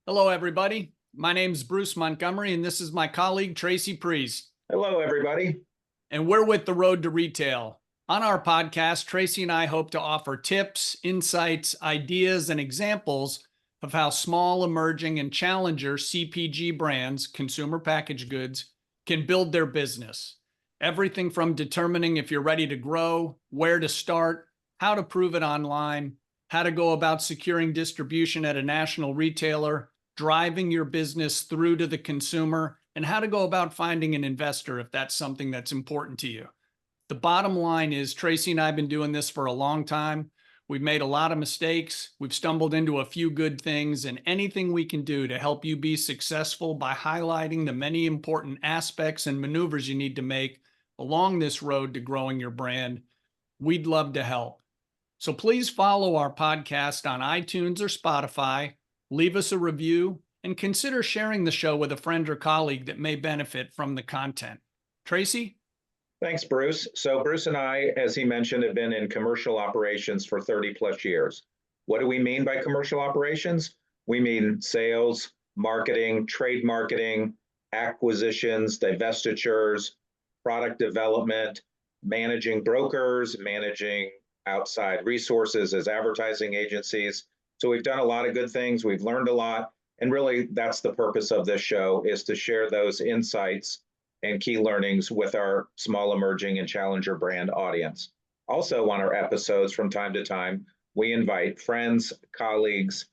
Hello, everybody. My name's Bruce Montgomery, and this is my colleague, Tracy Priest. Hello, everybody. And we're with The Road to Retail. On our podcast, Tracy and I hope to offer tips, insights, ideas, and examples of how small, emerging, and challenger CPG brands, consumer packaged goods, can build their business. Everything from determining if you're ready to grow, where to start, how to prove it online, how to go about securing distribution at a national retailer, driving your business through to the consumer, and how to go about finding an investor if that's something that's important to you. The bottom line is Tracy and I have been doing this for a long time. We've made a lot of mistakes. We've stumbled into a few good things, and anything we can do to help you be successful by highlighting the many important aspects and maneuvers you need to make along this road to growing your brand, we'd love to help. So please follow our podcast on iTunes or Spotify, leave us a review, and consider sharing the show with a friend or colleague that may benefit from the content. Tracy? Thanks, Bruce. So Bruce and I, as he mentioned, have been in commercial operations for 30 plus years. What do we mean by commercial operations? We mean sales, marketing, trade marketing, acquisitions, divestitures, product development, managing brokers, managing outside resources as advertising agencies. So we've done a lot of good things. We've learned a lot. And really, that's the purpose of this show, is to share those insights and key learnings with our small, emerging, and challenger brand audience. Also, on our episodes from time to time, we invite friends, colleagues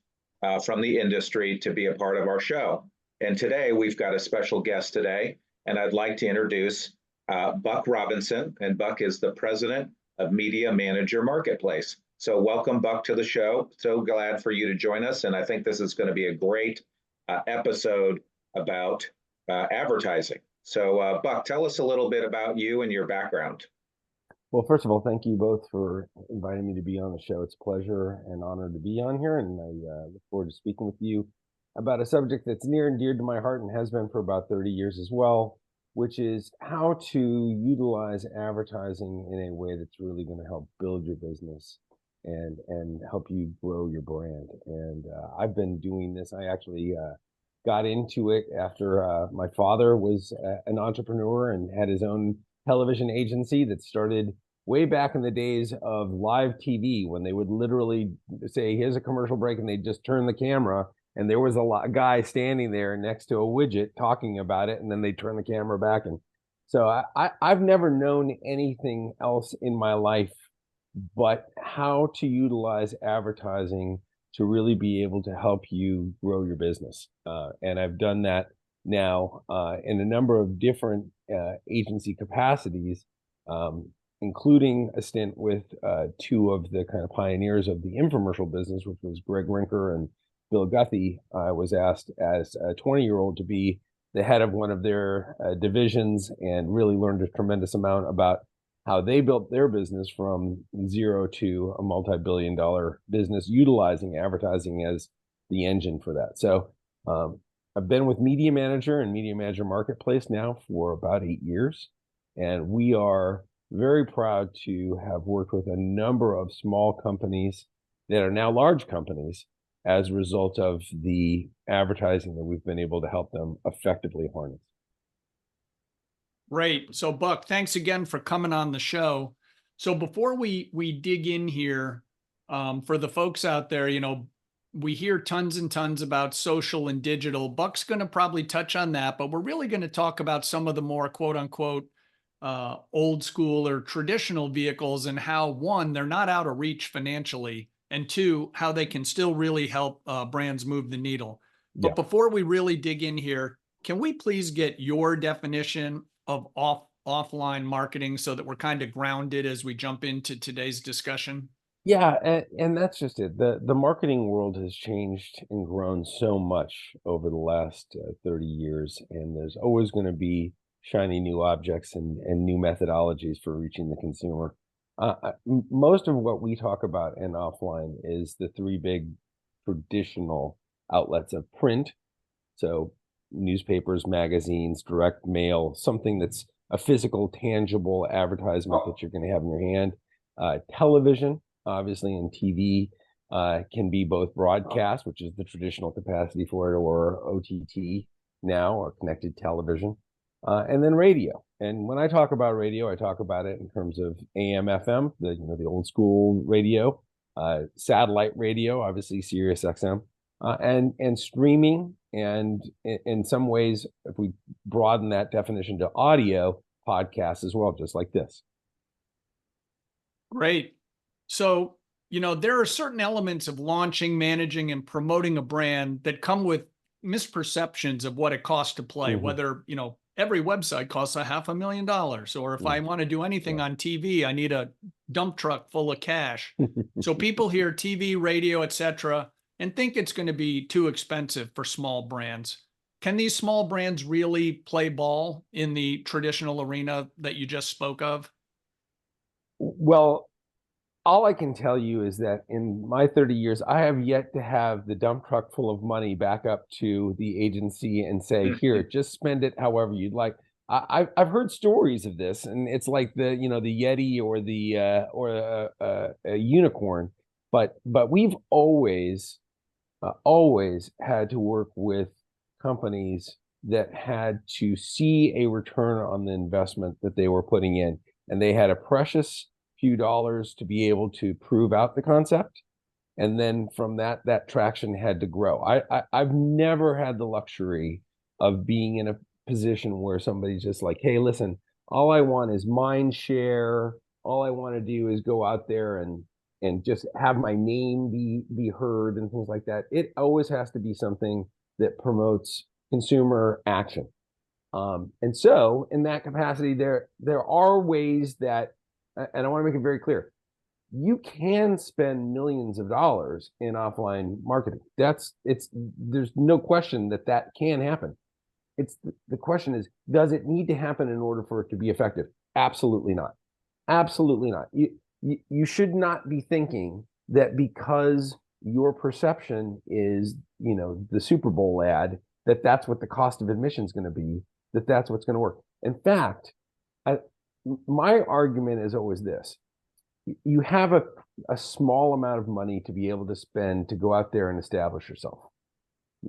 from the industry to be a part of our show. And today, we've got a special guest today, and I'd like to introduce Buck Robinson. And Buck is the president of Media Manager Marketplace. So welcome, Buck, to the show. So glad for you to join us. And I think this is going to be a great episode about advertising. So Buck, tell us a little bit about you and your background. Well, first of all, thank you both for inviting me to be on the show. It's a pleasure and honor to be on here, and I look forward to speaking with you about a subject that's near and dear to my heart and has been for about 30 years as well, which is how to utilize advertising in a way that's really going to help build your business and help you grow your brand. And I've been doing this. I actually got into it after my father was an entrepreneur and had his own television agency that started way back in the days of live TV, when they would literally say, here's a commercial break, and they'd just turn the camera and there was a guy standing there next to a widget talking about it, and then they turn the camera back. And so I've never known anything else in my life but how to utilize advertising to really be able to help you grow your business. And I've done that now in a number of different agency capacities, including a stint with two of the kind of pioneers of the infomercial business, which was Greg Rinker and Bill Guthey. I was asked as a 20-year-old to be the head of one of their divisions, and really learned a tremendous amount about how they built their business from zero to a multi-billion-dollar business, utilizing advertising as the engine for that. So I've been with Media Manager and Media Manager Marketplace now for about 8 years, and we are very proud to have worked with a number of small companies that are now large companies as a result of the advertising that we've been able to help them effectively harness. Great. So, Buck, thanks again for coming on the show. So before we dig in here, for the folks out there, we hear tons and tons about social and digital. Buck's going to probably touch on that, but we're really going to talk about some of the more quote unquote old school or traditional vehicles, and how, one, they're not out of reach financially, and two, how they can still really help brands move the needle. But before we really dig in here, can we please get your definition of offline marketing so that we're kind of grounded as we jump into today's discussion? Yeah, and that's just it. The marketing world has changed and grown so much over the last 30 years, and there's always going to be shiny new objects and new methodologies for reaching the consumer. Most of what we talk about in offline is the three big traditional outlets of print. So newspapers, magazines, direct mail, something that's a physical, tangible advertisement that you're going to have in your hand. Television, obviously, and TV, can be both broadcast, which is the traditional capacity for it, or OTT now, or connected television, and then radio. And when I talk about radio, I talk about it in terms of AM, FM, the old school radio, satellite radio, obviously Sirius XM, and streaming, and in some ways, if we broaden that definition to audio, podcasts as well, just like this. Great. So, there are certain elements of launching, managing, and promoting a brand that come with misperceptions of what it costs to play, whether, every website costs $500,000, or if I want to do anything on TV, I need a dump truck full of cash. So people hear TV, radio, etc., and think it's going to be too expensive for small brands. Can these small brands really play ball in the traditional arena that you just spoke of? Well, all I can tell you is that in my 30 years, I have yet to have the dump truck full of money back up to the agency and say, here, just spend it however you'd like. I've heard stories of this, and it's like the Yeti or a unicorn, but we've always had to work with companies that had to see a return on the investment that they were putting in, and they had a precious few dollars to be able to prove out the concept, and then from that traction had to grow. I've never had the luxury of being in a position where somebody's just like, hey, listen, all I want is mind share, all I want to do is go out there and just have my name be heard and things like that. It always has to be something that promotes consumer action. And so in that capacity, there are ways that, and I want to make it very clear, you can spend millions of dollars in offline marketing. There's no question that can happen. The question is, does it need to happen in order for it to be effective? Absolutely not. Absolutely not. You should not be thinking that because your perception is, the Super Bowl ad, that's what the cost of admission is going to be, that's what's going to work. In fact, my argument is always this: you have a small amount of money to be able to spend to go out there and establish yourself.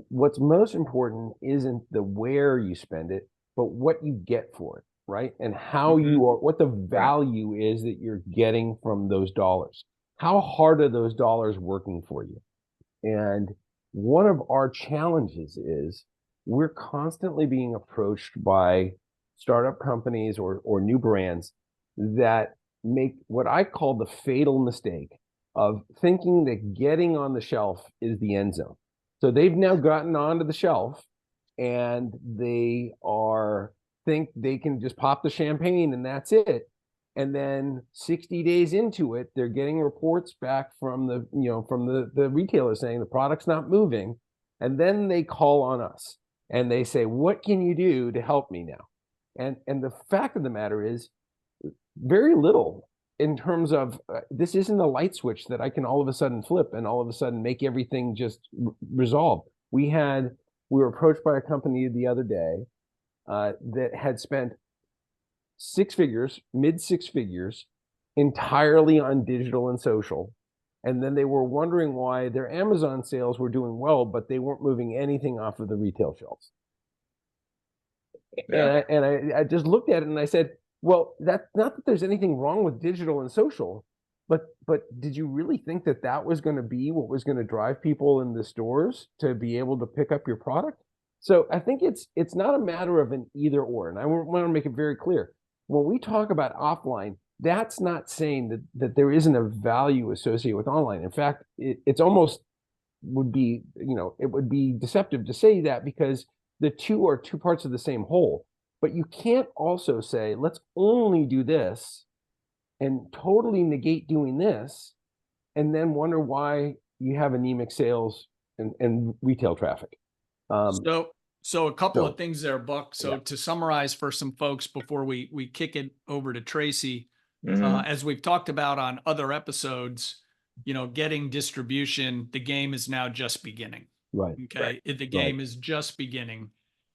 What's most important isn't the where you spend it, but what you get for it, right? And how what the value is that you're getting from those dollars. How hard are those dollars working for you? And one of our challenges is we're constantly being approached by startup companies or new brands that make what I call the fatal mistake of thinking that getting on the shelf is the end zone. So they've now gotten onto the shelf, and they think they can just pop the champagne and that's it. And then 60 days into it, they're getting reports back from the retailer saying the product's not moving. And then they call on us and they say, what can you do to help me now? And the fact of the matter is very little, in terms of this isn't a light switch that I can all of a sudden flip and all of a sudden make everything just resolve. We were approached by a company the other day that had spent mid six figures, entirely on digital and social. And then they were wondering why their Amazon sales were doing well, but they weren't moving anything off of the retail shelves. Yeah. And I just looked at it and I said, well, that's not that there's anything wrong with digital and social, but did you really think that was going to be what was going to drive people in the stores to be able to pick up your product? So I think it's not a matter of an either or. And I want to make it very clear. When we talk about offline, that's not saying that there isn't a value associated with online. In fact, it's almost would be, it would be deceptive to say that, because the two are two parts of the same whole. But you can't also say, let's only do this and totally negate doing this, and then wonder why you have anemic sales and retail traffic. So a couple of things there, Buck. So to summarize for some folks before we kick it over to Tracy, as we've talked about on other episodes, getting distribution, the game is now just beginning. Right. Okay. The game is just beginning.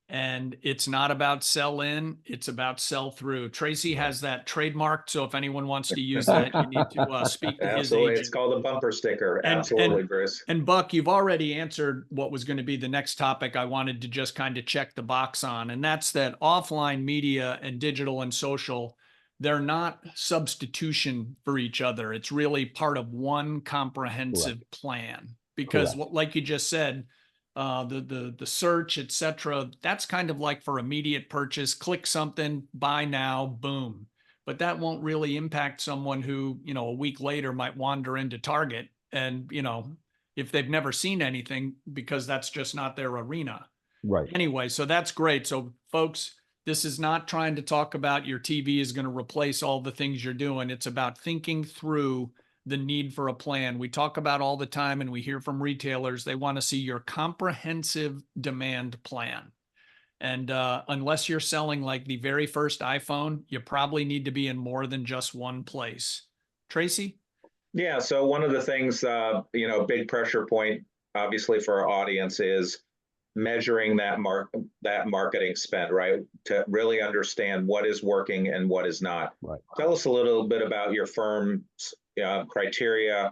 And it's not about sell in, it's about sell through. Tracy has that trademarked. So if anyone wants to use that, you need to speak to his Absolutely. It's agent. called a bumper sticker. And, Absolutely, and, Bruce. and Buck, you've already answered what was going to be the next topic I wanted to just kind of check the box on. And that's that offline media and digital and social, they're not substitution for each other. It's really part of one comprehensive plan. Because like you just said, the search, etc., that's kind of like for immediate purchase, click something, buy now, boom. But that won't really impact someone who, a week later might wander into Target and, if they've never seen anything, because that's just not their arena. Right. Anyway, so that's great. So folks, this is not trying to talk about your TV is going to replace all the things you're doing. It's about thinking through the need for a plan. We talk about all the time, and we hear from retailers, they want to see your comprehensive demand plan. And unless you're selling like the very first iPhone, you probably need to be in more than just one place. Tracy? Yeah. So one of the things, big pressure point, obviously, for our audience is measuring that marketing spend, right? To really understand what is working and what is not. Right. Tell us a little bit about your firm's criteria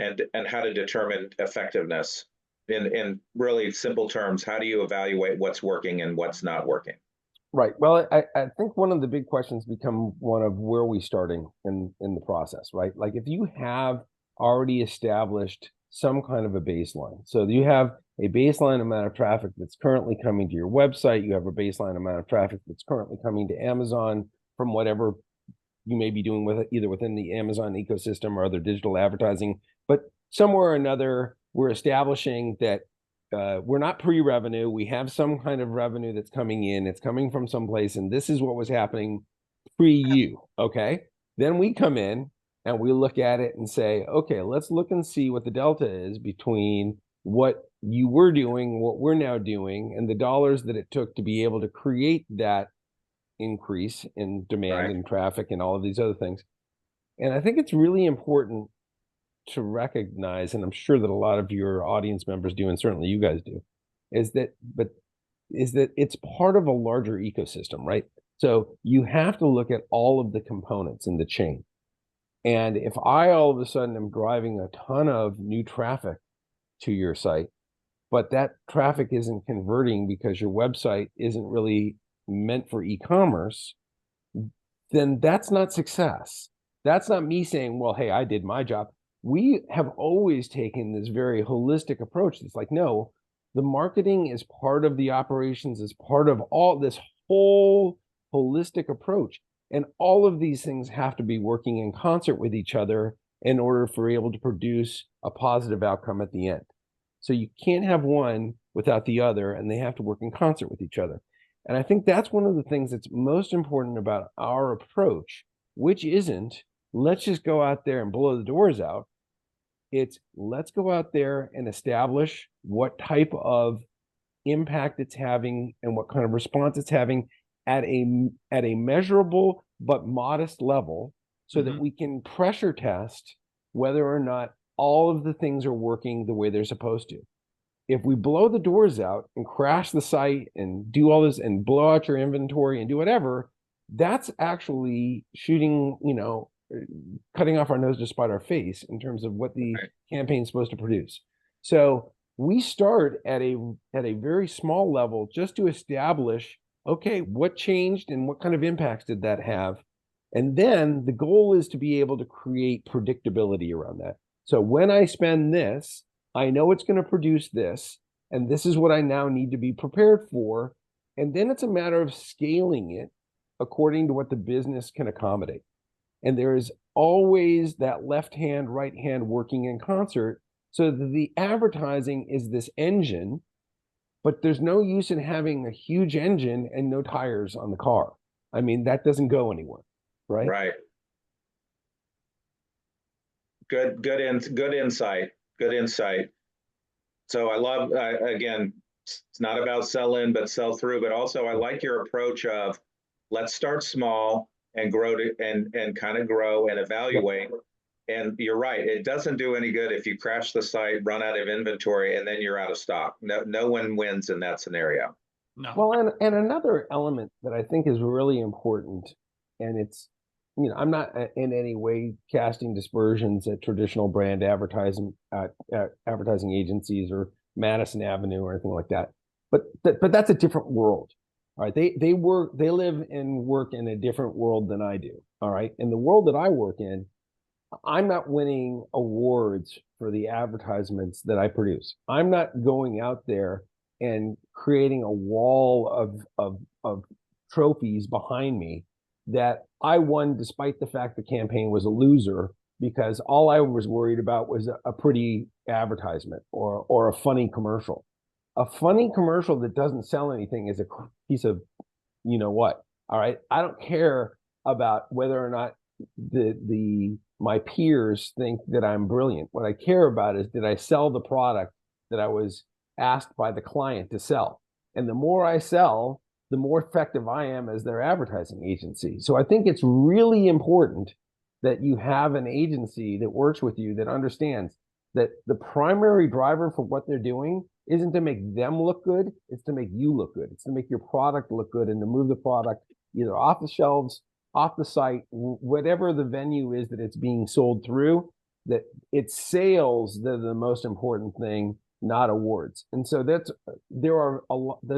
and how to determine effectiveness. In really simple terms, how do you evaluate what's working and what's not working? Right. Well, I think one of the big questions become one of where are we starting in the process, right? Like if you have already established some kind of a baseline, so you have a baseline amount of traffic that's currently coming to your website, you have a baseline amount of traffic that's currently coming to Amazon from whatever you may be doing with it, either within the Amazon ecosystem or other digital advertising, but somewhere or another, we're establishing that we're not pre-revenue. We have some kind of revenue that's coming in. It's coming from someplace, and this is what was happening pre-you, okay? Then we come in and we look at it and say, okay, let's look and see what the delta is between what you were doing, what we're now doing, and the dollars that it took to be able to create that increase in demand and traffic and all of these other things. And I think it's really important to recognize, and I'm sure that a lot of your audience members do, and certainly you guys do, is that it's part of a larger ecosystem, right? So you have to look at all of the components in the chain. And if I all of a sudden am driving a ton of new traffic to your site, but that traffic isn't converting because your website isn't really meant for e-commerce, then that's not success. That's not me saying, well, hey, I did my job. We have always taken this very holistic approach. It's like, no, the marketing is part of the operations, is part of all this whole holistic approach. And all of these things have to be working in concert with each other in order for able to produce a positive outcome at the end. So you can't have one without the other, and they have to work in concert with each other. And I think that's one of the things that's most important about our approach, which isn't, let's just go out there and blow the doors out. It's let's go out there and establish what type of impact it's having and what kind of response it's having at a measurable but modest level so that we can pressure test whether or not all of the things are working the way they're supposed to. If we blow the doors out and crash the site and do all this and blow out your inventory and do whatever, that's actually shooting, cutting off our nose to spite our face in terms of what the campaign's supposed to produce. So we start at a very small level just to establish, okay, what changed and what kind of impacts did that have? And then the goal is to be able to create predictability around that. So when I spend this, I know it's going to produce this, and this is what I now need to be prepared for. And then it's a matter of scaling it according to what the business can accommodate. And there is always that left hand, right hand working in concert so that the advertising is this engine, but there's no use in having a huge engine and no tires on the car. I mean, that doesn't go anywhere, right? Right. Good insight. Good insight. So I love, again, it's not about sell in, but sell through, but also I like your approach of let's start small and grow and kind of grow and evaluate. And you're right. It doesn't do any good if you crash the site, run out of inventory, and then you're out of stock. No one wins in that scenario. No. Well, and another element that I think is really important, and it's, I'm not in any way casting dispersions at traditional brand advertising agencies or Madison Avenue or anything like that. But that's a different world. All right. They live and work in a different world than I do. All right. In the world that I work in, I'm not winning awards for the advertisements that I produce. I'm not going out there and creating a wall of trophies behind me that I won despite the fact the campaign was a loser, because all I was worried about was a pretty advertisement or a funny commercial. A funny commercial that doesn't sell anything is a piece of, you know what. All right. I don't care about whether or not the my peers think that I'm brilliant. What I care about is, did I sell the product that I was asked by the client to sell? And the more I sell, the more effective I am as their advertising agency. So I think it's really important that you have an agency that works with you that understands that the primary driver for what they're doing isn't to make them look good, it's to make you look good. It's to make your product look good and to move the product either off the shelves, off the site, whatever the venue is that it's being sold through, that it's sales that are the most important thing, not awards. And so there's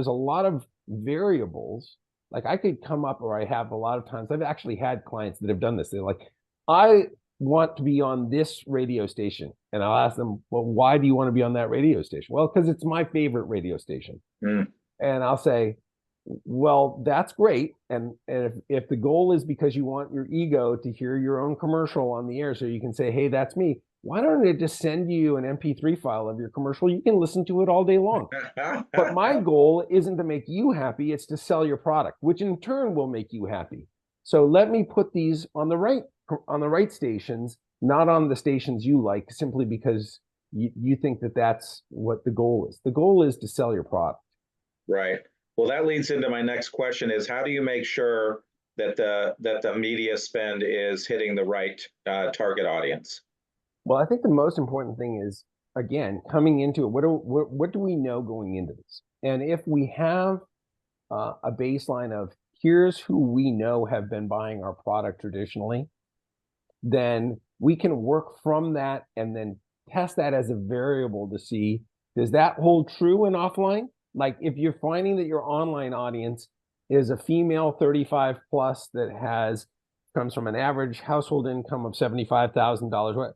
a lot of variables. Like I could come up, or I have a lot of times, I've actually had clients that have done this. They're like, I want to be on this radio station. And I'll ask them, well, why do you want to be on that radio station? Well, because it's my favorite radio station. Mm. And I'll say, well, that's great. And if the goal is because you want your ego to hear your own commercial on the air so you can say, hey, that's me, why don't I just send you an MP3 file of your commercial? You can listen to it all day long. But my goal isn't to make you happy, it's to sell your product, which in turn will make you happy. So let me put these on the right stations, not on the stations you like, simply because you think that that's what the goal is. The goal is to sell your product. Right. Well, that leads into my next question: is how do you make sure that the media spend is hitting the right target audience? Well, I think the most important thing is, again, coming into it, what do we know going into this? And if we have a baseline of, here's who we know have been buying our product traditionally, then we can work from that and then test that as a variable to see, does that hold true in offline? Like if you're finding that your online audience is a female 35 plus that comes from an average household income of $75,000,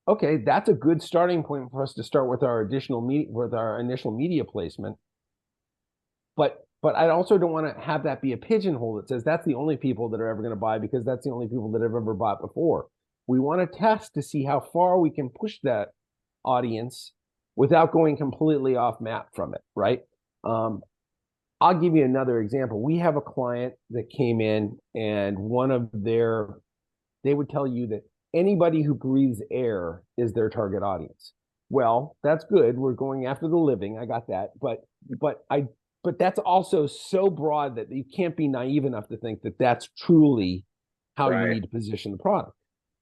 okay, that's a good starting point for us to start with our initial media placement. But I also don't want to have that be a pigeonhole that says that's the only people that are ever going to buy because that's the only people that have ever bought before. We want to test to see how far we can push that audience without going completely off map from it, right? I'll give you another example. We have a client that came in, and they would tell you that anybody who breathes air is their target audience. Well, that's good. We're going after the living. I got that. But that's also so broad that you can't be naive enough to think that that's truly how you need to position the product.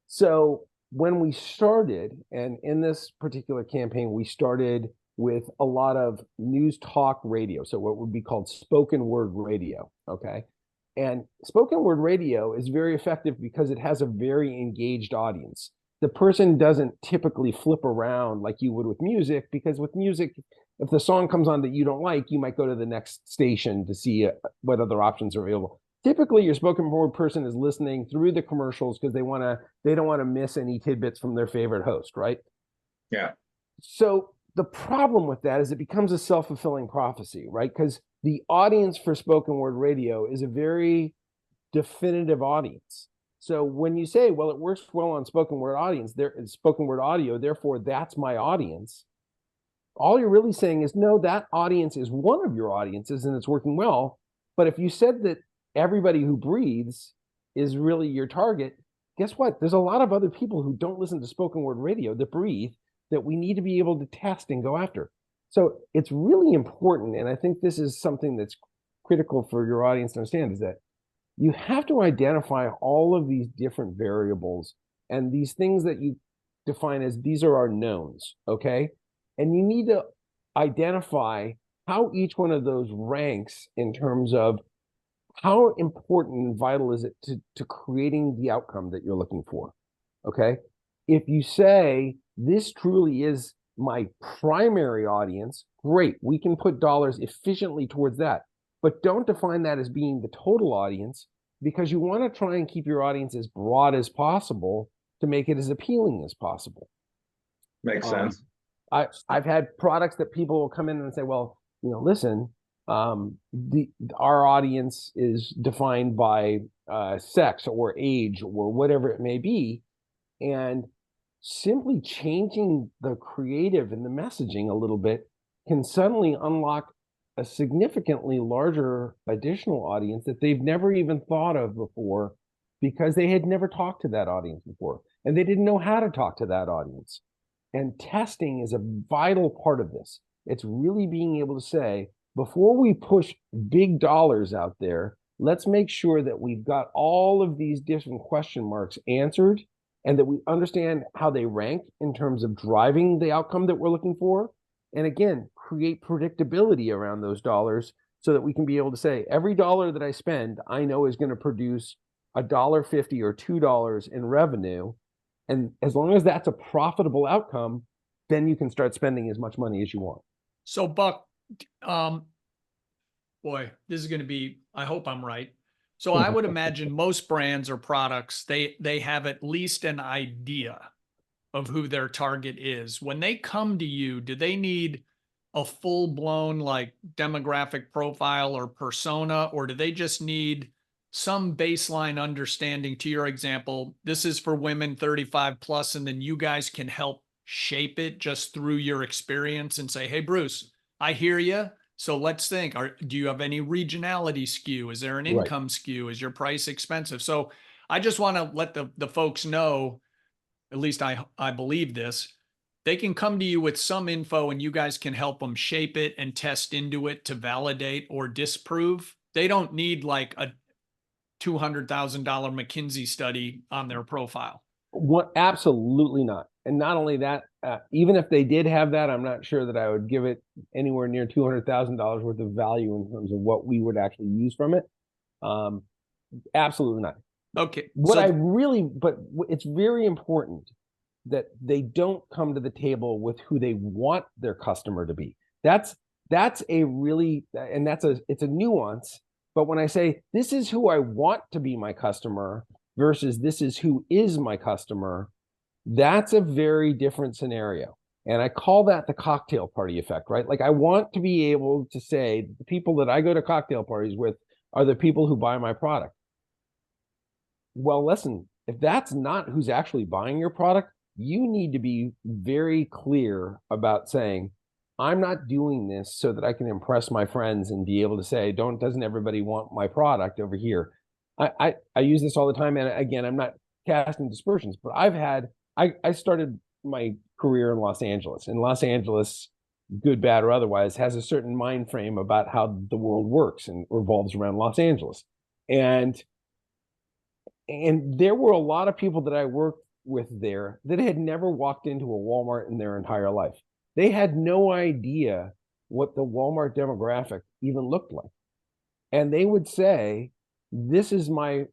So when we started, and in this particular campaign, we started with a lot of news talk radio. So what would be called spoken word radio. Okay. And spoken word radio is very effective because it has a very engaged audience. The person doesn't typically flip around like you would with music, because with music, if the song comes on that you don't like, you might go to the next station to see what other options are available. Typically, your spoken word person is listening through the commercials because they don't want to miss any tidbits from their favorite host, right? Yeah. So the problem with that is it becomes a self-fulfilling prophecy, right? Because the audience for spoken word radio is a very definitive audience. So when you say, well, it works well on spoken word audio, therefore that's my audience, all you're really saying is, no, that audience is one of your audiences and it's working well. But if you said that everybody who breathes is really your target, guess what? There's a lot of other people who don't listen to spoken word radio that breathe, that we need to be able to test and go after. So it's really important, and I think this is something that's critical for your audience to understand, is that you have to identify all of these different variables and these things that you define as, these are our knowns, okay? And you need to identify how each one of those ranks in terms of how important and vital is it to creating the outcome that you're looking for. Okay. If you say this truly is my primary audience, great. We can put dollars efficiently towards that, but don't define that as being the total audience, because you want to try and keep your audience as broad as possible to make it as appealing as possible. Makes sense. I've had products that people will come in and say, well, listen, our audience is defined by sex or age or whatever it may be. And simply changing the creative and the messaging a little bit can suddenly unlock a significantly larger additional audience that they've never even thought of before, because they had never talked to that audience before and they didn't know how to talk to that audience. And testing is a vital part of this. It's really being able to say, before we push big dollars out there, let's make sure that we've got all of these different question marks answered and that we understand how they rank in terms of driving the outcome that we're looking for. And again, create predictability around those dollars so that we can be able to say, every dollar that I spend, I know is going to produce $1.50 or $2 in revenue. And as long as that's a profitable outcome, then you can start spending as much money as you want. So Buck, boy, this is going to be, I hope I'm right. So I would imagine most brands or products, they have at least an idea of who their target is. When they come to you, do they need a full-blown like demographic profile or persona, or do they just need some baseline understanding? To your example, this is for women 35 plus, and then you guys can help shape it just through your experience and say, hey, Bruce, I hear you. So let's think, do you have any regionality skew? Is there an income skew? Is your price expensive? So I just want to let the folks know, at least I believe this, they can come to you with some info and you guys can help them shape it and test into it to validate or disprove. They don't need like a $200,000 McKinsey study on their profile. What? Absolutely not. And not only that, even if they did have that, I'm not sure that I would give it anywhere near $200,000 worth of value in terms of what we would actually use from it. Absolutely not. Okay. But it's very important that they don't come to the table with who they want their customer to be. It's a nuance. But when I say this is who I want to be my customer versus this is who is my customer, that's a very different scenario. And I call that the cocktail party effect, right? Like I want to be able to say the people that I go to cocktail parties with are the people who buy my product. Well, listen, if that's not who's actually buying your product, you need to be very clear about saying, I'm not doing this so that I can impress my friends and be able to say, doesn't everybody want my product over here? I use this all the time. And again, I'm not casting dispersions, but I started my career in Los Angeles. And Los Angeles, good, bad, or otherwise, has a certain mind frame about how the world works and revolves around Los Angeles. And there were a lot of people that I worked with there that had never walked into a Walmart in their entire life. They had no idea what the Walmart demographic even looked like. And they would say, this is my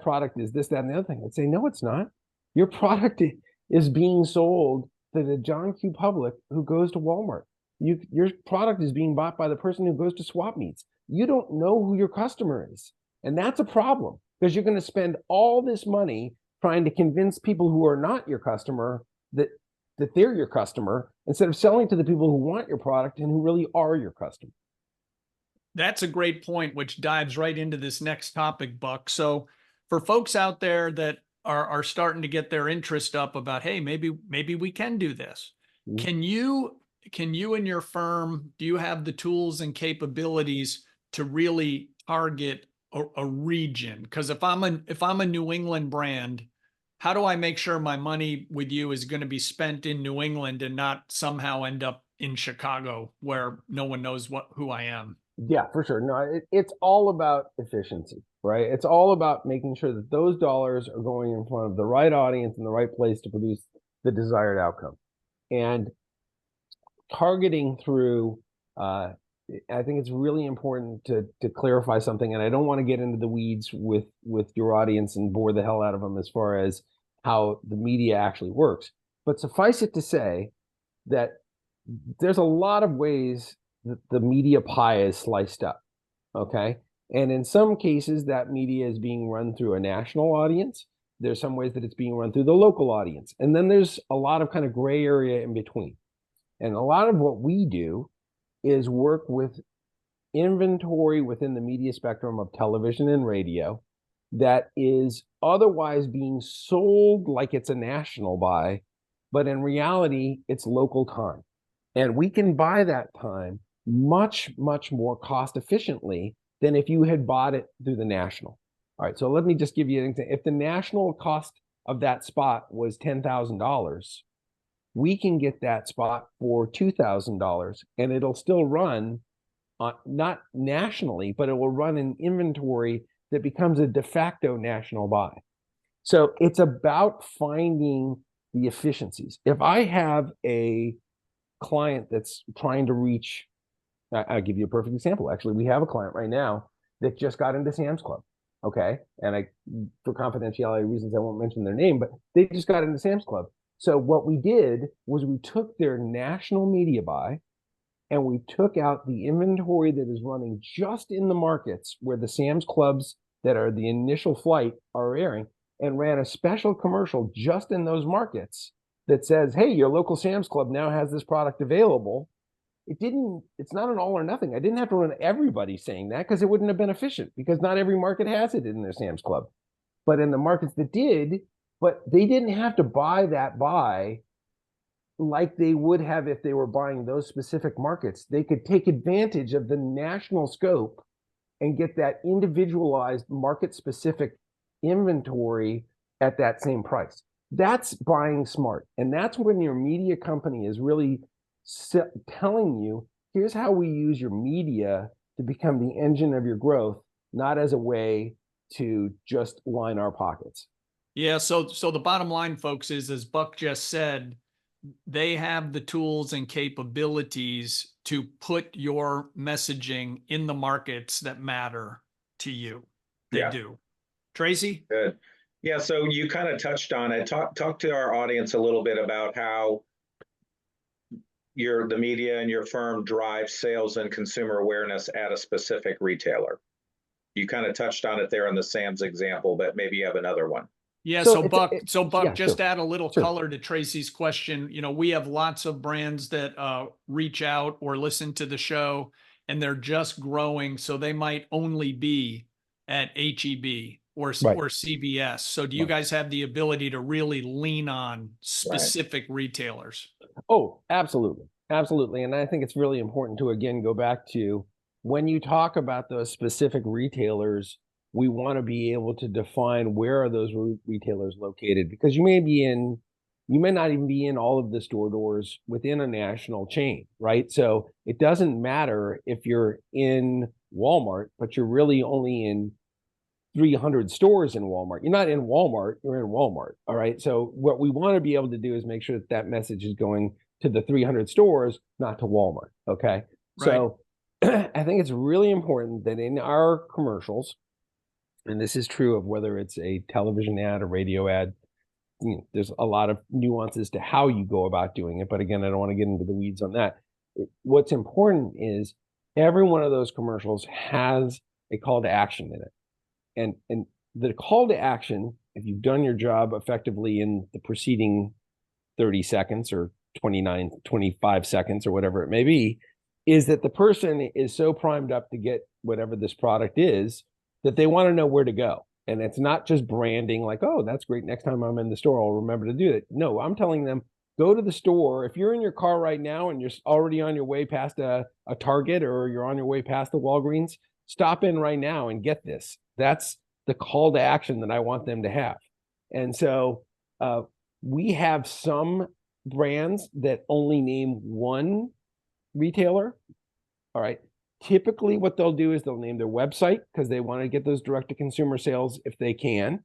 product is this, that, and the other thing. I'd say, no, it's not. Your product is being sold to the John Q. public who goes to Walmart. Your product is being bought by the person who goes to swap meets. You don't know who your customer is. And that's a problem, because you're going to spend all this money trying to convince people who are not your customer that they're your customer, instead of selling to the people who want your product and who really are your customer. That's a great point, which dives right into this next topic, Buck. So for folks out there that are starting to get their interest up about, hey, maybe we can do this. Mm-hmm. Can you and your firm, do you have the tools and capabilities to really target a region? Because if I'm a New England brand, how do I make sure my money with you is going to be spent in New England and not somehow end up in Chicago where no one knows who I am? Yeah, for sure. No, it's all about efficiency, right? It's all about making sure that those dollars are going in front of the right audience in the right place to produce the desired outcome. And targeting through I think it's really important to clarify something, and I don't want to get into the weeds with your audience and bore the hell out of them as far as how the media actually works. But suffice it to say that there's a lot of ways that the media pie is sliced up. Okay. And in some cases, that media is being run through a national audience. There's some ways that it's being run through the local audience. And then there's a lot of kind of gray area in between. And a lot of what we do is work with inventory within the media spectrum of television and radio that is otherwise being sold like it's a national buy, but in reality, it's local time. And we can buy that time much, much more cost efficiently than if you had bought it through the national. All right, so let me just give you an example. If the national cost of that spot was $10,000, we can get that spot for $2,000, and it'll still run not nationally, but it will run an inventory that becomes a de facto national buy. So it's about finding the efficiencies. If I have a client that's trying to reach, I'll give you a perfect example. Actually, we have a client right now that just got into Sam's Club. Okay. And for confidentiality reasons, I won't mention their name, but they just got into Sam's Club. So what we did was we took their national media buy and we took out the inventory that is running just in the markets where the Sam's Clubs that are the initial flight are airing, and ran a special commercial just in those markets that says, hey, your local Sam's Club now has this product available. It's not an all or nothing. I didn't have to run everybody saying that because it wouldn't have been efficient, because not every market has it in their Sam's Club. But in the markets that did, but they didn't have to buy that buy like they would have if they were buying those specific markets. They could take advantage of the national scope and get that individualized market specific inventory at that same price. That's buying smart. And that's when your media company is really telling you, here's how we use your media to become the engine of your growth, not as a way to just line our pockets. Yeah. So the bottom line, folks, is, as Buck just said, they have the tools and capabilities to put your messaging in the markets that matter to you. They do. Tracy? Good. Yeah, so you kind of touched on it. Talk to our audience a little bit about how the media and your firm drive sales and consumer awareness at a specific retailer. You kind of touched on it there in the Sam's example, but maybe you have another one. Yeah. So Buck, yeah, just sure. add a little color to Tracy's question. We have lots of brands that reach out or listen to the show, and they're just growing. So they might only be at HEB or CVS. So do you guys have the ability to really lean on specific retailers? Oh, absolutely. Absolutely. And I think it's really important to, again, go back to when you talk about those specific retailers, we want to be able to define where are those retailers located, because you may not even be in all of the store doors within a national chain, right? So it doesn't matter if you're in Walmart, but you're really only in 300 stores in Walmart. You're not in Walmart, you're in Walmart. All right. So what we want to be able to do is make sure that that message is going to the 300 stores, not to Walmart. Okay. So I think it's really important that in our commercials, and this is true of whether it's a television ad, a radio ad, there's a lot of nuances to how you go about doing it. But again, I don't want to get into the weeds on that. What's important is every one of those commercials has a call to action in it. And the call to action, if you've done your job effectively in the preceding 30 seconds or 25 seconds or whatever it may be, is that the person is so primed up to get whatever this product is that they want to know where to go. And it's not just branding like, oh, that's great, next time I'm in the store, I'll remember to do it. No, I'm telling them, go to the store. If you're in your car right now and you're already on your way past a Target, or you're on your way past the Walgreens, stop in right now and get this. That's the call to action that I want them to have. And so we have some brands that only name one retailer. All right. Typically what they'll do is they'll name their website because they want to get those direct to consumer sales if they can.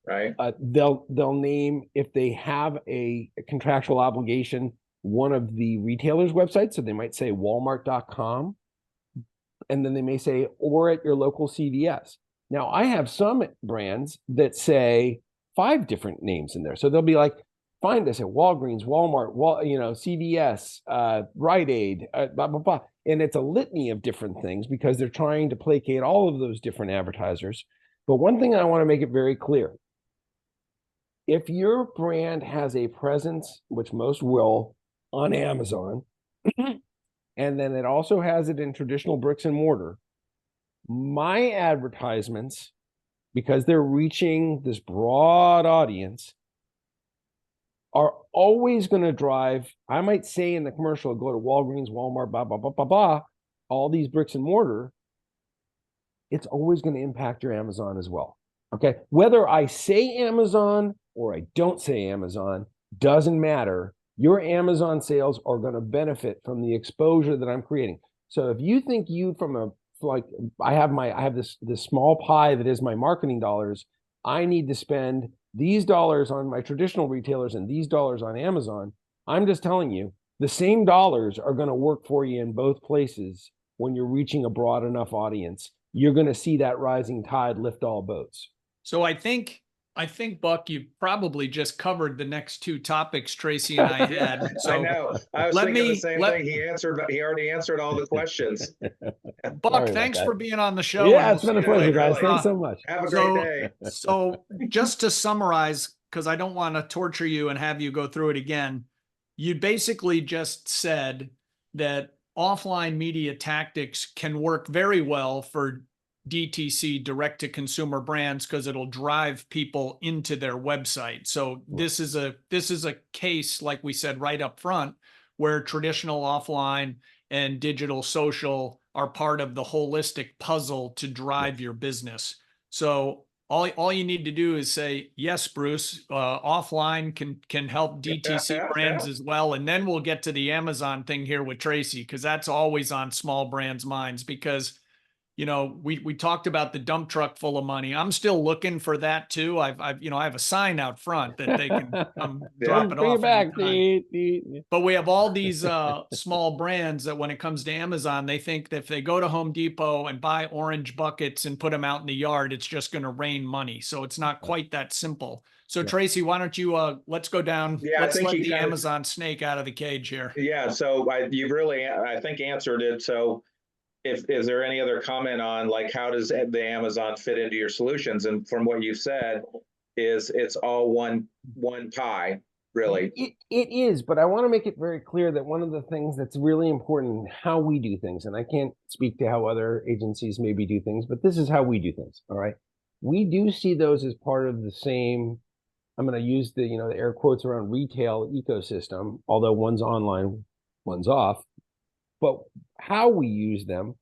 Right. They'll name, if they have a contractual obligation, one of the retailers' websites. So they might say Walmart.com And then they may say, or at your local CVS. Now, I have some brands that say 5 different names in there. So they'll be like, find us at Walgreens, Walmart, CVS, Rite Aid, blah, blah, blah. And it's a litany of different things because they're trying to placate all of those different advertisers. But one thing I want to make it very clear, if your brand has a presence, which most will, on Amazon, and then it also has it in traditional bricks and mortar, my advertisements, because they're reaching this broad audience, are always going to drive, I might say in the commercial, go to Walgreens, Walmart, blah, blah, blah, blah, blah, all these bricks and mortar, it's always going to impact your Amazon as well. Okay. Whether I say Amazon or I don't say Amazon, doesn't matter. Your Amazon sales are going to benefit from the exposure that I'm creating. So if you think I have this small pie that is my marketing dollars, I need to spend these dollars on my traditional retailers and these dollars on Amazon. I'm just telling you, the same dollars are going to work for you in both places when you're reaching a broad enough audience. You're going to see that rising tide lift all boats. So I think, Buck, you probably just covered the next 2 topics Tracy and I had. So I know. I was thinking the same thing. He already answered all the questions. Buck, thanks for being on the show. Yeah, it's been a pleasure, guys. Thanks so much. Have a great day. So just to summarize, because I don't want to torture you and have you go through it again, you basically just said that offline media tactics can work very well for DTC, direct to consumer brands, because it'll drive people into their website. So this is a case, like we said right up front, where traditional offline and digital social are part of the holistic puzzle to drive your business. So all you need to do is say, yes, Bruce, offline can help DTC brands as well. And then we'll get to the Amazon thing here with Tracy, because that's always on small brands' minds, because we talked about the dump truck full of money. I'm still looking for that too. I have a sign out front that they can come drop it off back. But we have all these small brands that when it comes to Amazon, they think that if they go to Home Depot and buy orange buckets and put them out in the yard, it's just going to rain money. So it's not quite that simple. So Tracy, why don't you let's go down. Yeah, let's let the Amazon snake out of the cage here. Yeah. So you've really, I think, answered it. So is there any other comment on like how does the Amazon fit into your solutions? And from what you said, it's all one pie, really. It is, but I want to make it very clear that one of the things that's really important in how we do things, and I can't speak to how other agencies maybe do things, but this is how we do things. All right. We do see those as part of the same, I'm going to use the air quotes around retail ecosystem, although one's online, one's off. But how we use them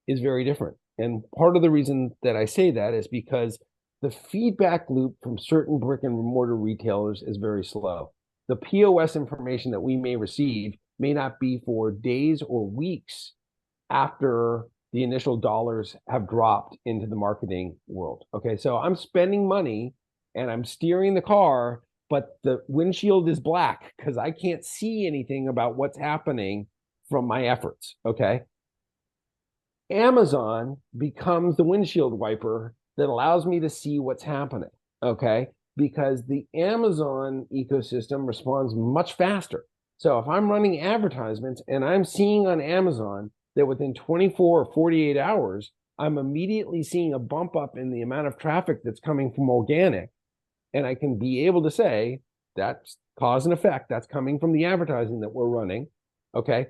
is very different. And part of the reason that I say that is because the feedback loop from certain brick and mortar retailers is very slow. The POS information that we may receive may not be for days or weeks after the initial dollars have dropped into the marketing world. Okay, so I'm spending money and I'm steering the car, but the windshield is black because I can't see anything about what's happening from my efforts. Okay. Amazon becomes the windshield wiper that allows me to see what's happening. Okay. Because the Amazon ecosystem responds much faster. So if I'm running advertisements and I'm seeing on Amazon that within 24 or 48 hours, I'm immediately seeing a bump up in the amount of traffic that's coming from organic. And I can be able to say that's cause and effect. That's coming from the advertising that we're running. Okay.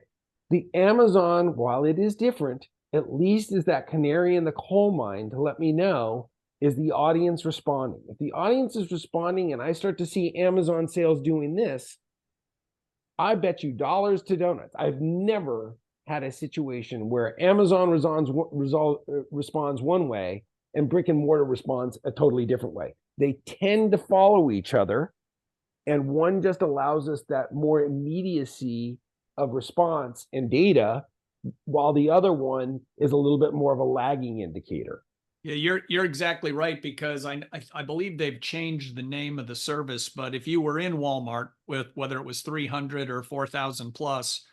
The Amazon, while it is different, at least is that canary in the coal mine to let me know, is the audience responding? If the audience is responding and I start to see Amazon sales doing this, I bet you dollars to donuts. I've never had a situation where Amazon responds one way and brick and mortar responds a totally different way. They tend to follow each other, and one just allows us that more immediacy of response and data, while the other one is a little bit more of a lagging indicator. Yeah, you're exactly right, because I believe they've changed the name of the service, but if you were in Walmart with whether it was 300 or 4,000 plus,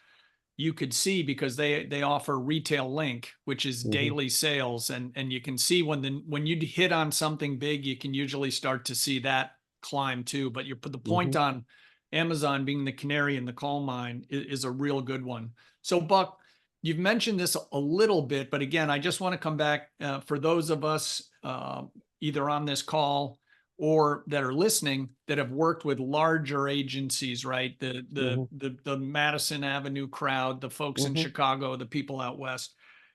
you could see, because they offer retail link, which is daily sales, and you can see when you hit on something big, you can usually start to see that climb too. But you put the point on Amazon being the canary in the coal mine is a real good one. So Buck, you've mentioned this a little bit, but again, I just want to come back for those of us either on this call or that are listening that have worked with larger agencies, right? The Madison Avenue crowd, the folks in Chicago, the people out west.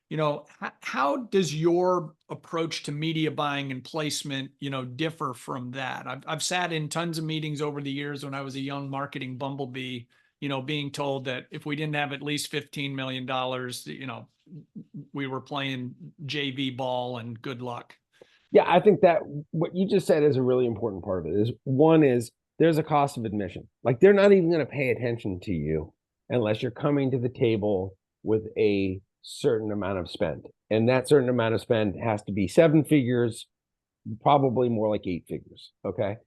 You know, how does your approach to media buying and placement, you know, differ from that? I've sat in tons of meetings over the years when I was a young marketing bumblebee, you know, being told that if we didn't have at least $15 million, you know, we were playing JV ball and good luck. Yeah, I think that what you just said is a really important part of it. Is one is there's a cost of admission. Like they're not even going to pay attention to you unless you're coming to the table with a certain amount of spend. And that certain amount of spend has to be 7 figures, probably more like 8 figures. Okay.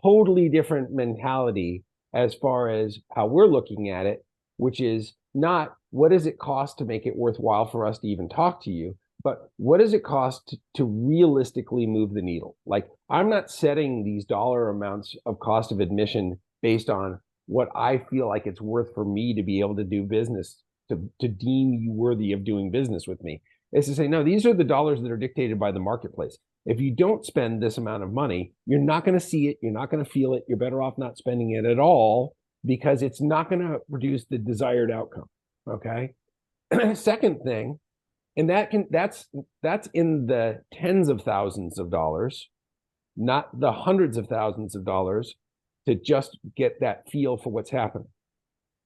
Totally different mentality as far as how we're looking at it, which is not what does it cost to make it worthwhile for us to even talk to you, but what does it cost to realistically move the needle? Like, I'm not setting these dollar amounts of cost of admission based on what I feel like it's worth for me to be able to do business, to deem you worthy of doing business with me. It's to say, no, these are the dollars that are dictated by the marketplace. If you don't spend this amount of money, you're not going to see it. You're not going to feel it. You're better off not spending it at all because it's not going to produce the desired outcome. Okay. Second thing, and that's in the tens of thousands of dollars, not the hundreds of thousands of dollars, to just get that feel for what's happening.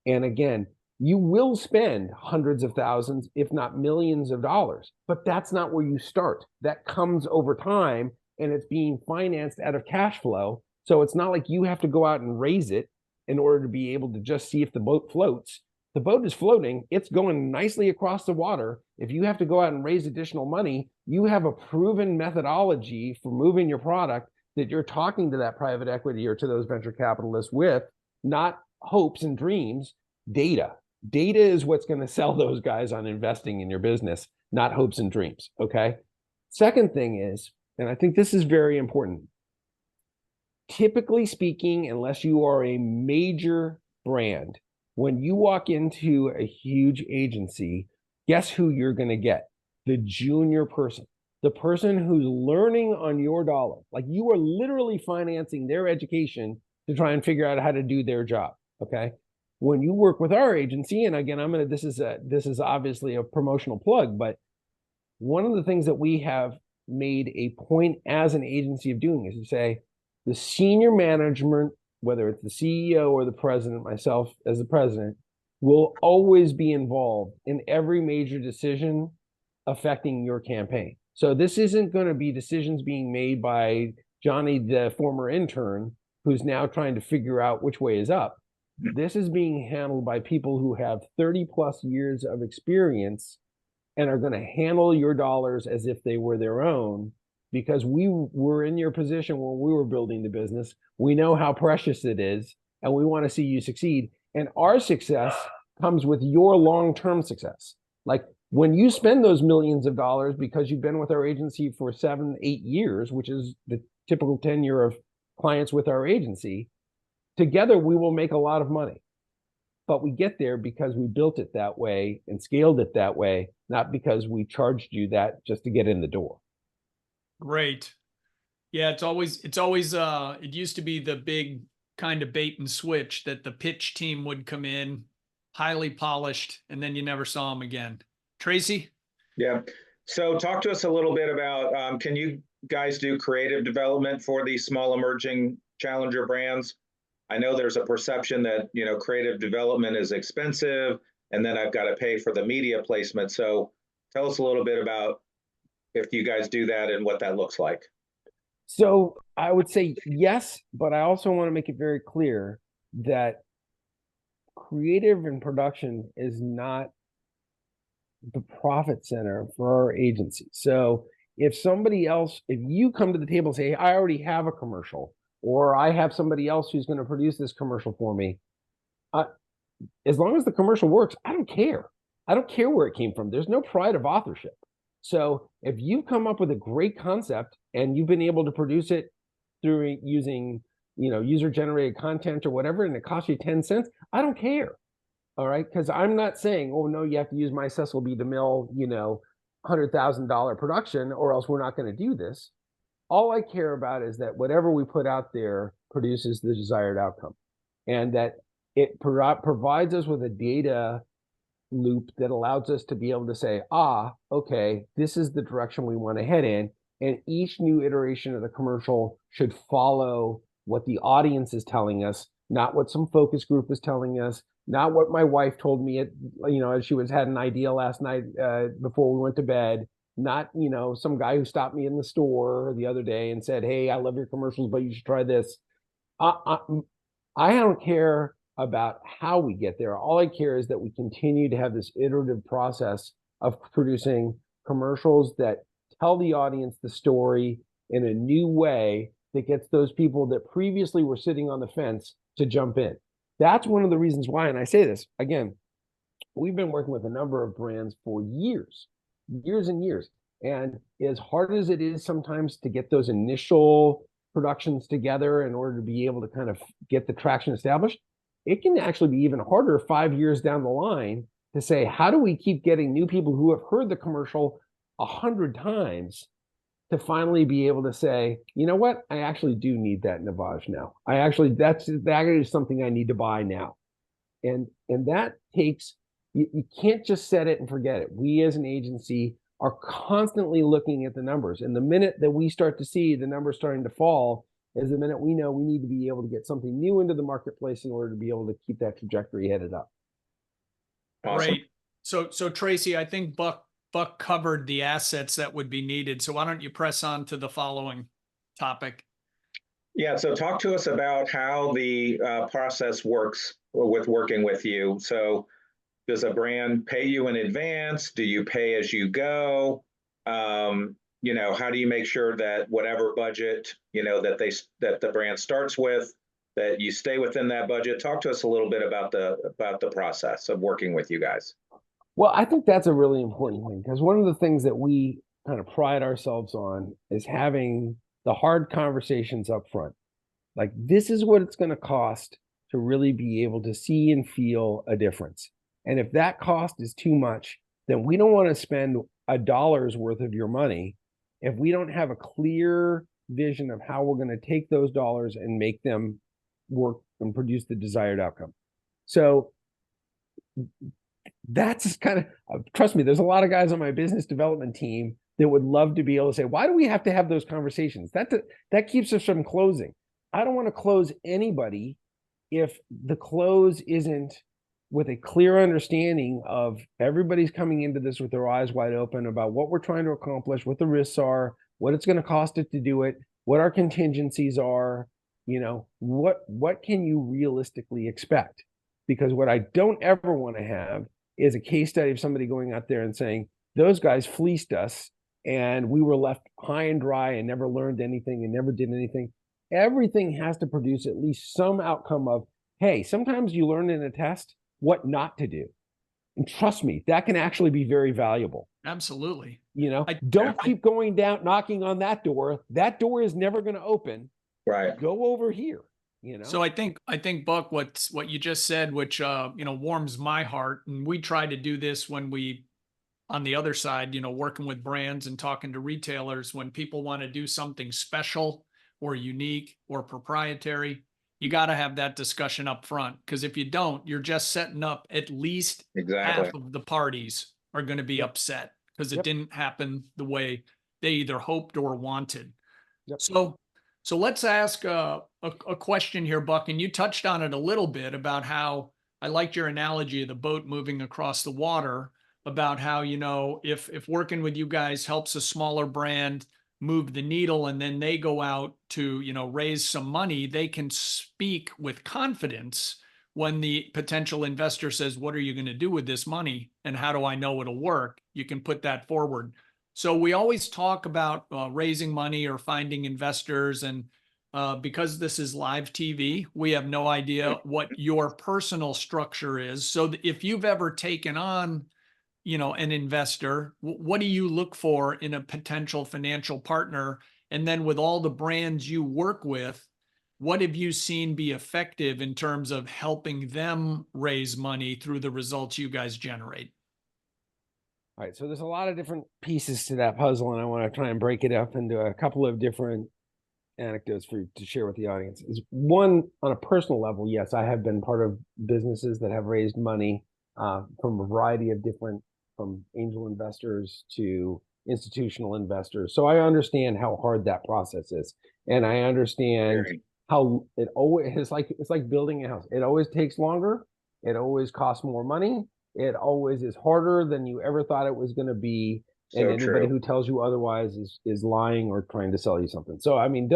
And again, you will spend hundreds of thousands, if not millions of dollars, but that's not where you start. That comes over time, and it's being financed out of cash flow. So it's not like you have to go out and raise it in order to be able to just see if the boat floats. The boat is floating. It's going nicely across the water. If you have to go out and raise additional money, you have a proven methodology for moving your product that you're talking to that private equity or to those venture capitalists with, not hopes and dreams, data. Data is what's going to sell those guys on investing in your business, not hopes and dreams. Okay. Second thing is, and I think this is very important, typically speaking, unless you are a major brand, when you walk into a huge agency, guess who you're going to get? The junior person, the person who's learning on your dollar. Like you are literally financing their education to try and figure out how to do their job. Okay. When you work with our agency, and again, this is obviously a promotional plug, but one of the things that we have made a point as an agency of doing is to say the senior management, whether it's the CEO or the president, myself as the president, will always be involved in every major decision affecting your campaign. So this isn't going to be decisions being made by Johnny, the former intern, who's now trying to figure out which way is up. This is being handled by people who have 30 plus years of experience and are going to handle your dollars as if they were their own, because we were in your position when we were building the business. We know how precious it is, and we want to see you succeed. And our success comes with your long-term success. Like when you spend those millions of dollars because you've been with our agency for 7, 8 years, which is the typical tenure of clients with our agency, together we will make a lot of money. But we get there because we built it that way and scaled it that way, not because we charged you that just to get in the door. Great. Yeah, it used to be the big kind of bait and switch that the pitch team would come in highly polished and then you never saw them again. Tracy? Yeah. So talk to us a little bit about, can you guys do creative development for these small emerging challenger brands? I know there's a perception that, you know, creative development is expensive and then I've got to pay for the media placement. So tell us a little bit about if you guys do that and what that looks like. So I would say yes, but I also want to make it very clear that creative and production is not the profit center for our agency. So if you come to the table and say, hey, I already have a commercial, or I have somebody else who's going to produce this commercial for me, as long as the commercial works, I don't care. I don't care where it came from. There's no pride of authorship. So if you've come up with a great concept and you've been able to produce it through using, user generated content or whatever, and it costs you 10 cents, I don't care. All right. Because I'm not saying, oh, no, you have to use my Cecil B. DeMille, $100,000 production, or else we're not going to do this. All I care about is that whatever we put out there produces the desired outcome, and that it provides us with a data loop that allows us to be able to say, okay, this is the direction we want to head in. And each new iteration of the commercial should follow what the audience is telling us, not what some focus group is telling us, not what my wife told me, as she had an idea last night before we went to bed, not, some guy who stopped me in the store the other day and said, hey, I love your commercials, but you should try this. I don't care about how we get there. All I care is that we continue to have this iterative process of producing commercials that tell the audience the story in a new way that gets those people that previously were sitting on the fence to jump in. That's one of the reasons why, and I say this again, we've been working with a number of brands for years and years. And as hard as it is sometimes to get those initial productions together in order to be able to kind of get the traction established, it can actually be even harder 5 years down the line to say, how do we keep getting new people who have heard the commercial 100 times to finally be able to say, you know what, I actually do need that Navage now. That is something I need to buy now. And that takes, you can't just set it and forget it. We as an agency are constantly looking at the numbers. And the minute that we start to see the numbers starting to fall is the minute we know we need to be able to get something new into the marketplace in order to be able to keep that trajectory headed up. Awesome. Great. So Tracy, I think Buck covered the assets that would be needed. So why don't you press on to the following topic? Yeah, so talk to us about how the process works with working with you. So does a brand pay you in advance? Do you pay as you go? How do you make sure that whatever budget, that the brand starts with, that you stay within that budget? Talk to us a little bit about the process of working with you guys. Well, I think that's a really important thing, because one of the things that we kind of pride ourselves on is having the hard conversations up front. Like, this is what it's going to cost to really be able to see and feel a difference. And if that cost is too much, then we don't want to spend $1 worth of your money if we don't have a clear vision of how we're going to take those dollars and make them work and produce the desired outcome. So that's kind of, trust me, there's a lot of guys on my business development team that would love to be able to say, why do we have to have those conversations? That keeps us from closing. I don't want to close anybody if the close isn't with a clear understanding of everybody's coming into this with their eyes wide open about what we're trying to accomplish, what the risks are, what it's going to cost it to do it, what our contingencies are, what can you realistically expect? Because what I don't ever want to have is a case study of somebody going out there and saying, those guys fleeced us and we were left high and dry and never learned anything and never did anything. Everything has to produce at least some outcome of, hey, sometimes you learn in a test what not to do. And trust me, that can actually be very valuable. Absolutely. Don't keep going down, knocking on that door. That door is never going to open. Right. Go over here. So I think Buck, what you just said, which warms my heart, and we try to do this when we, on the other side, working with brands and talking to retailers, when people want to do something special or unique or proprietary, you got to have that discussion up front, because if you don't, you're just setting up at least half of the parties are going to be upset because it didn't happen the way they either hoped or wanted. Yep. So let's ask a question here, Buck, and you touched on it a little bit about how, I liked your analogy of the boat moving across the water, about how, if working with you guys helps a smaller brand move the needle and then they go out to, raise some money, they can speak with confidence when the potential investor says, what are you going to do with this money? And how do I know it'll work? You can put that forward. So we always talk about raising money or finding investors. And because this is live TV, we have no idea what your personal structure is. So if you've ever taken on, an investor, what do you look for in a potential financial partner? And then with all the brands you work with, what have you seen be effective in terms of helping them raise money through the results you guys generate? All right, so there's a lot of different pieces to that puzzle, and I want to try and break it up into a couple of different anecdotes for you to share with the audience. Is one, on a personal level, yes, I have been part of businesses that have raised money from a variety of different, from angel investors to institutional investors. So I understand how hard that process is, and I understand how it always is like, it's like building a house. It always takes longer. It always costs more money. It always is harder than you ever thought it was going to be. And anybody who tells you otherwise is lying or trying to sell you something. So, I mean,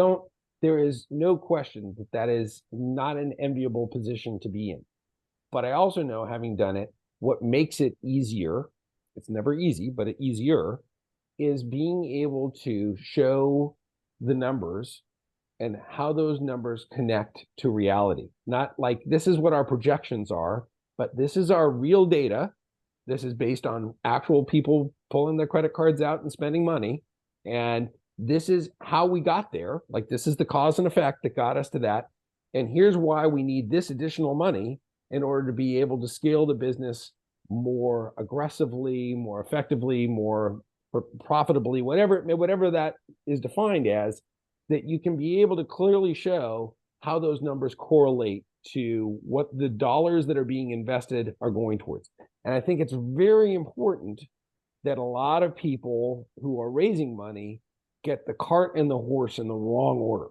there is no question that that is not an enviable position to be in. But I also know, having done it, what makes it easier, it's never easy, but easier, is being able to show the numbers and how those numbers connect to reality. Not like this is what our projections are, but this is our real data. This is based on actual people pulling their credit cards out and spending money. And this is how we got there. Like, this is the cause and effect that got us to that. And here's why we need this additional money in order to be able to scale the business more aggressively, more effectively, more profitably, whatever that is defined as, that you can be able to clearly show how those numbers correlate to what the dollars that are being invested are going towards. And I think it's very important that a lot of people who are raising money get the cart and the horse in the wrong order.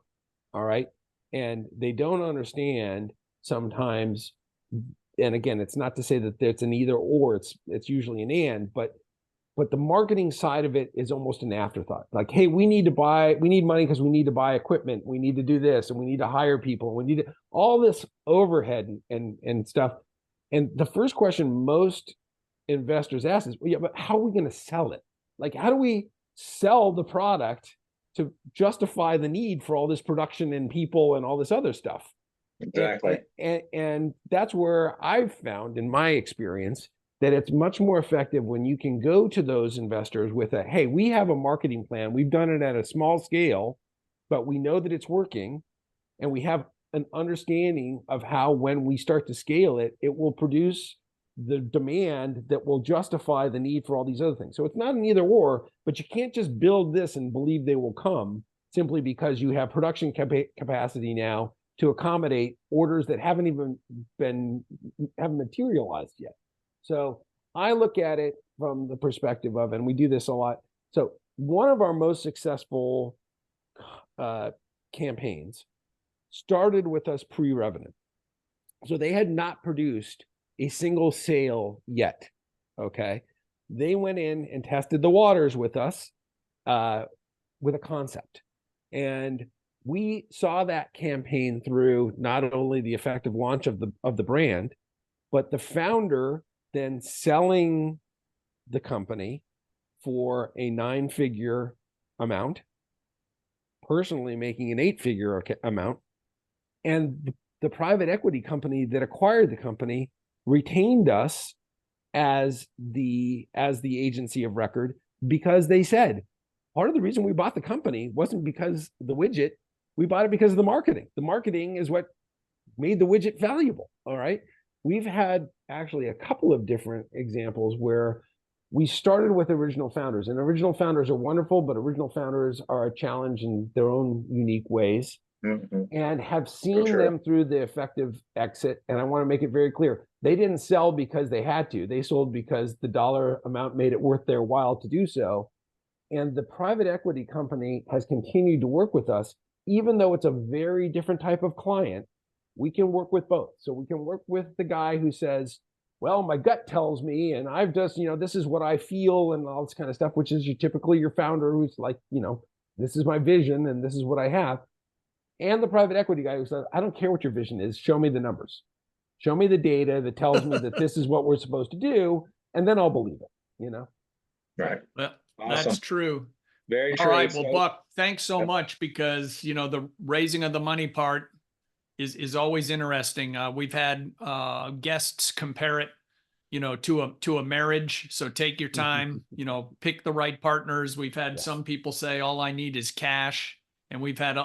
All right. And they don't understand sometimes. And again, it's not to say that it's an either or, it's usually an and, but the marketing side of it is almost an afterthought. Like, hey, we need money because we need to buy equipment. We need to do this, and we need to hire people. And we need all this overhead and stuff. And the first question most investors ask is, well, yeah, but how are we going to sell it? Like, how do we sell the product to justify the need for all this production and people and all this other stuff? Exactly. And that's where I've found, in my experience, that it's much more effective when you can go to those investors with hey, we have a marketing plan. We've done it at a small scale, but we know that it's working. And we have an understanding of how, when we start to scale it, it will produce the demand that will justify the need for all these other things. So it's not an either or, but you can't just build this and believe they will come simply because you have production capacity now to accommodate orders that haven't materialized yet. So I look at it from the perspective of, and we do this a lot. So one of our most successful campaigns started with us pre-revenue. So they had not produced a single sale yet. Okay. They went in and tested the waters with us with a concept. And we saw that campaign through not only the effective launch of the brand, but the founder then selling the company for a 9-figure amount, personally making an 8-figure amount, and the private equity company that acquired the company retained us as the agency of record, because they said part of the reason we bought the company wasn't because the widget, we bought it because of the marketing. The marketing is what made the widget valuable. All right. We've had actually a couple of different examples where we started with original founders, and original founders are wonderful, but original founders are a challenge in their own unique ways, and have seen them through the effective exit. And I want to make it very clear, they didn't sell because they had to. They sold because the dollar amount made it worth their while to do so. And the private equity company has continued to work with us, even though it's a very different type of client. We can work with both. So we can work with the guy who says, well, my gut tells me, and I've just, this is what I feel and all this kind of stuff, which is typically your founder who's like, this is my vision and this is what I have. And the private equity guy who says, I don't care what your vision is. Show me the numbers. Show me the data that tells me that this is what we're supposed to do. And then I'll believe it, Right. Well, Awesome. that's true. Very All true. right. Well, So, Buck, thanks so much, because, the raising of the money part is always interesting. We've had guests compare it, to a marriage. So take your time, pick the right partners. We've had Yes. some people say all I need is cash, and we've had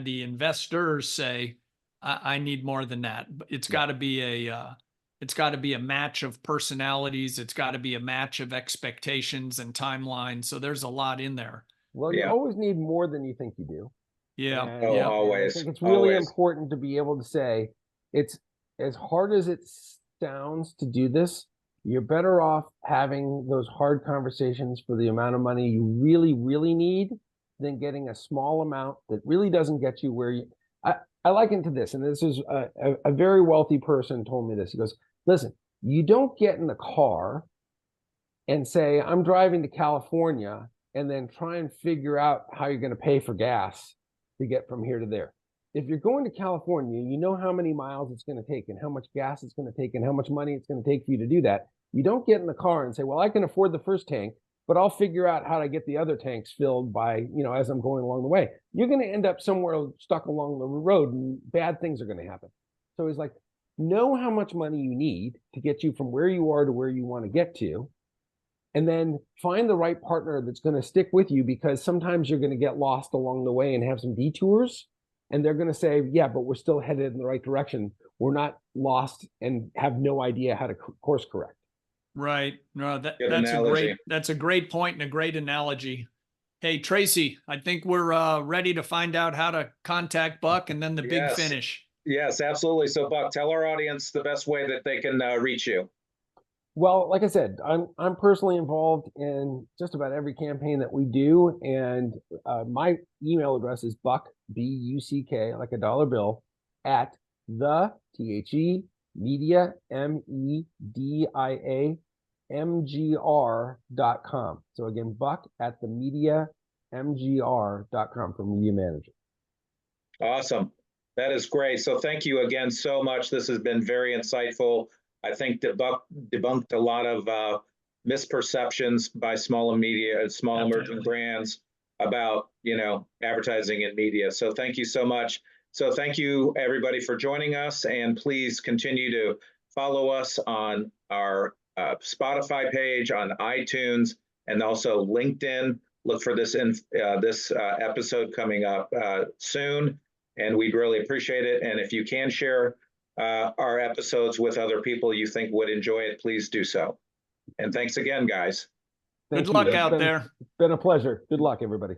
the investors say I need more than that. But it's got to be a match of personalities. It's got to be a match of expectations and timelines. So there's a lot in there. Well, you yeah. always need more than you think you do. Yeah. And, Oh, Yeah. and I always. think it's really Always. important to be able to say, it's as hard as it sounds to do this, you're better off having those hard conversations for the amount of money you really, really need than getting a small amount that really doesn't get you where you. I liken to this, and this is a very wealthy person told me this. He goes, listen, you don't get in the car and say, I'm driving to California, and then try and figure out how you're going to pay for gas to get from here to there. If you're going to California, you know how many miles it's going to take and how much gas it's going to take and how much money it's going to take for you to do that. You don't get in the car and say, well, I can afford the first tank, but I'll figure out how to get the other tanks filled by, as I'm going along the way. You're going to end up somewhere stuck along the road and bad things are going to happen. So he's like, know how much money you need to get you from where you are to where you want to get to, and then find the right partner that's going to stick with you, because sometimes you're going to get lost along the way and have some detours, and they're going to say, yeah, but we're still headed in the right direction. We're not lost and have no idea how to course correct. Right. No, Good analogy. that's a great point and a great analogy. Hey, Tracy, I think we're ready to find out how to contact Buck and then the big Yes. finish. Yes, absolutely. So, Buck, tell our audience the best way that they can reach you. Well, like I said, I'm personally involved in just about every campaign that we do, and my email address is buck, BUCK, like a dollar bill, at the media, MediaMGR.com. So again, buck at the MediaMGR.com for media manager. Awesome. That is great. So thank you again so much. This has been very insightful. I think debunked a lot of misperceptions by small emerging brands about, advertising and media. So thank you so much. So thank you everybody for joining us, and please continue to follow us on our Spotify page, on iTunes, and also LinkedIn. Look for this episode coming up soon, and we'd really appreciate it. And if you can share our episodes with other people you think would enjoy it, please do so. And thanks again, guys. Good luck out there. It's been a pleasure. Good luck, everybody.